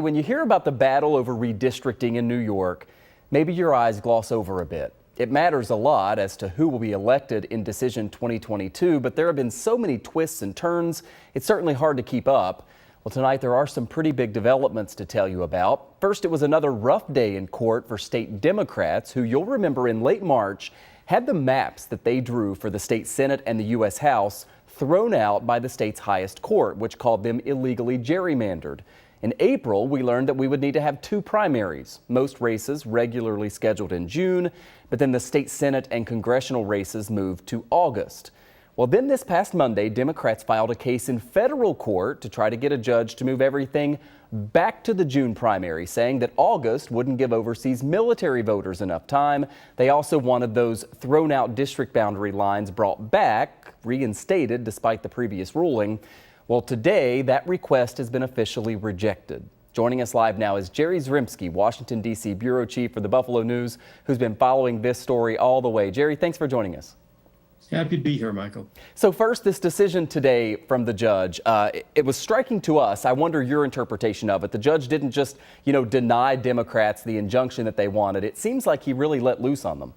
When you hear about the battle over redistricting in New York, maybe your eyes gloss over a bit. It matters a lot as to who will be elected in Decision 2022, but there have been so many twists and turns, it's certainly hard to keep up. Well, tonight there are some pretty big developments to tell you about. First, it was another rough day in court for state Democrats who, you'll remember, in late March had the maps that they drew for the state Senate and the U.S. House thrown out by the state's highest court, which called them illegally gerrymandered. In April, we learned that we would need to have two primaries, most races regularly scheduled in June, but then the state Senate and congressional races moved to August. Well, then this past Monday, Democrats filed a case in federal court to try to get a judge to move everything back to the June primary, saying that August wouldn't give overseas military voters enough time. They also wanted those thrown out district boundary lines brought back, reinstated despite the previous ruling. Well, today that request has been officially rejected. Joining us live now is Jerry Zremski, Washington, D.C. bureau chief for the Buffalo News, who's been following this story all the way. Jerry, thanks for joining us. Happy to be here, Michael. So first, this decision today from the judge, it was striking to us. I wonder your interpretation of it. The judge didn't just, deny Democrats the injunction that they wanted. It seems like he really let loose on them.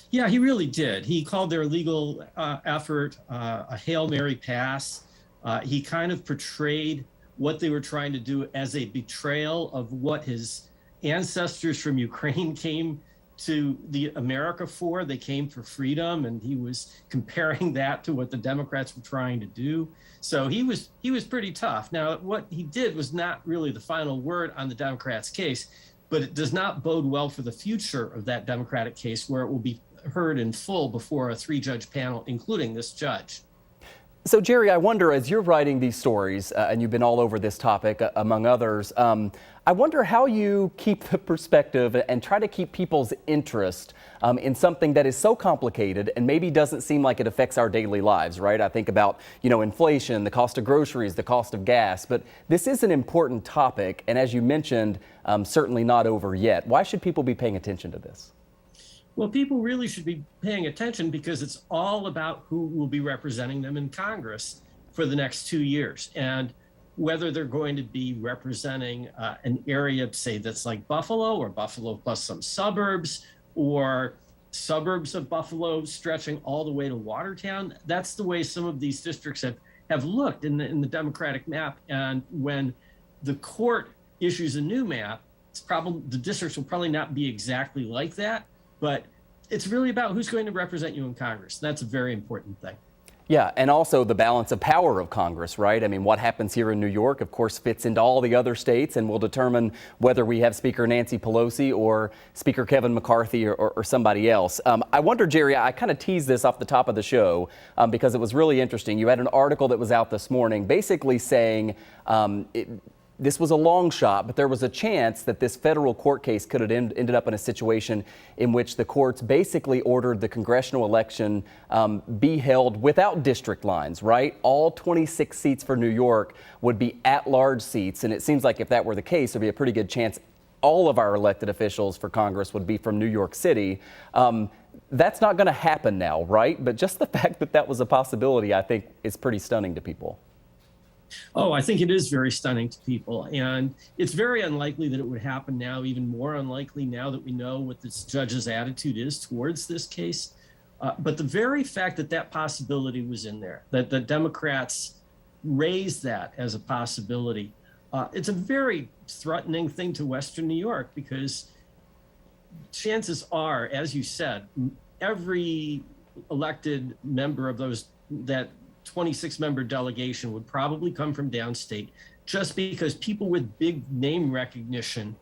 Yeah, he really did. He called their legal effort a Hail Mary pass. He kind of portrayed what they were trying to do as a betrayal of what his ancestors from Ukraine came to the America for. They came for freedom, and he was comparing that to what the Democrats were trying to do. So he was pretty tough. Now, what he did was not really the final word on the Democrats' case, but it does not bode well for the future of that Democratic case, where it will be heard in full before a three-judge panel, including this judge. So, Jerry, I wonder, as you're writing these stories, and you've been all over this topic, among others, I wonder how you keep the perspective and try to keep people's interest in something that is so complicated and maybe doesn't seem like it affects our daily lives, right? I think about, inflation, the cost of groceries, the cost of gas, but this is an important topic, and as you mentioned, certainly not over yet. Why should people be paying attention to this? Well, people really should be paying attention because it's all about who will be representing them in Congress for the next 2 years, and whether they're going to be representing an area, say, that's like Buffalo, or Buffalo plus some suburbs, or suburbs of Buffalo stretching all the way to Watertown. That's the way some of these districts have looked in the Democratic map. And when the court issues a new map, the districts will probably not be exactly like that. But it's really about who's going to represent you in Congress. That's a very important thing. Yeah, and also the balance of power of Congress, right? I mean, what happens here in New York, of course, fits into all the other states and will determine whether we have Speaker Nancy Pelosi or Speaker Kevin McCarthy or somebody else. I wonder, Jerry, I kind of teased this off the top of the show because it was really interesting. You had an article that was out this morning basically saying this was a long shot, but there was a chance that this federal court case could have ended up in a situation in which the courts basically ordered the congressional election be held without district lines, right? All 26 seats for New York would be at-large seats, and it seems like if that were the case, there'd be a pretty good chance all of our elected officials for Congress would be from New York City. That's not going to happen now, right? But just the fact that that was a possibility, I think, is pretty stunning to people. Oh, I think it is very stunning to people, and it's very unlikely that it would happen now, even more unlikely now that we know what this judge's attitude is towards this case. But the very fact that that possibility was in there, that the Democrats raised that as a possibility, it's a very threatening thing to Western New York, because chances are, as you said, every elected member of that 26-member delegation would probably come from downstate, just because people with big name recognition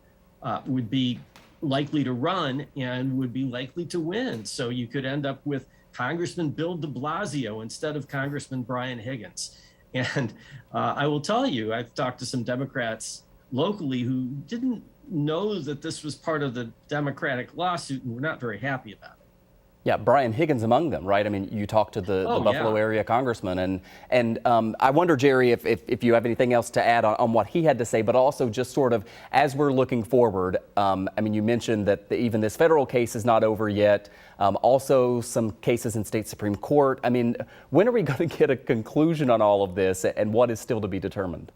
would be likely to run and would be likely to win. So you could end up with Congressman Bill de Blasio instead of Congressman Brian Higgins. And I will tell you, I've talked to some Democrats locally who didn't know that this was part of the Democratic lawsuit and were not very happy about it. Yeah, Brian Higgins among them, right? I mean, you talked to the Buffalo area congressman, and I wonder, Jerry, if you have anything else to add on what he had to say, but also just sort of as we're looking forward. I mean, you mentioned that even this federal case is not over yet. Also, some cases in state Supreme Court. I mean, when are we going to get a conclusion on all of this, and what is still to be determined?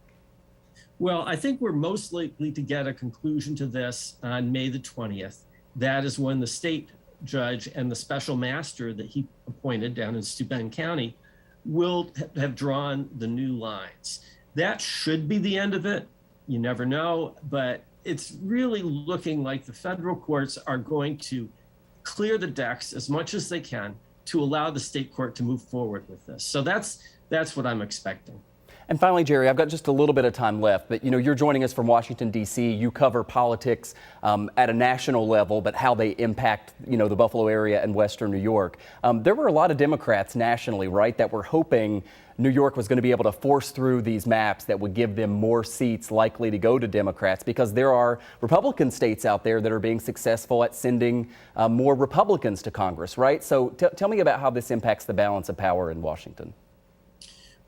Well, I think we're most likely to get a conclusion to this on May the 20th. That is when the state judge and the special master that he appointed down in Steuben County will have drawn the new lines. That should be the end of it. You never know, but it's really looking like the federal courts are going to clear the decks as much as they can to allow the state court to move forward with this. So that's what I'm expecting. And finally, Jerry, I've got just a little bit of time left, but you're joining us from Washington, D.C. You cover politics at a national level, but how they impact, the Buffalo area and Western New York. There were a lot of Democrats nationally, right, that were hoping New York was going to be able to force through these maps that would give them more seats likely to go to Democrats, because there are Republican states out there that are being successful at sending more Republicans to Congress, right? So tell me about how this impacts the balance of power in Washington.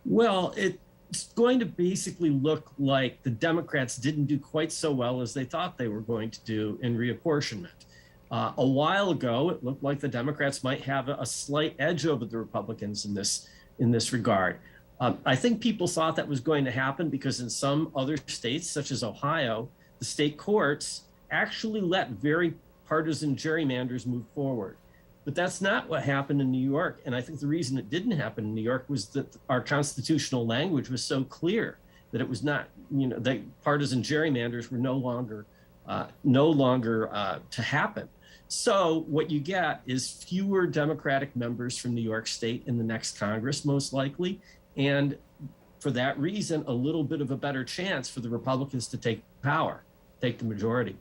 Well, it's going to basically look like the Democrats didn't do quite so well as they thought they were going to do in reapportionment. A while ago, it looked like the Democrats might have a slight edge over the Republicans in this regard. I think people thought that was going to happen because in some other states, such as Ohio, the state courts actually let very partisan gerrymanders move forward. But that's not what happened in New York. And I think the reason it didn't happen in New York was that our constitutional language was so clear that it was not, that partisan gerrymanders were no longer to happen. So what you get is fewer Democratic members from New York State in the next Congress, most likely. And for that reason, a little bit of a better chance for the Republicans to take power, take the majority.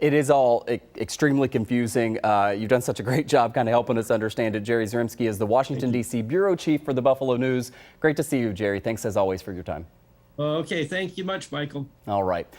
It is all extremely confusing. You've done such a great job kind of helping us understand it. Jerry Zremski is the Washington, D.C. Bureau Chief for the Buffalo News. Great to see you, Jerry. Thanks as always for your time. Okay, thank you much, Michael. All right.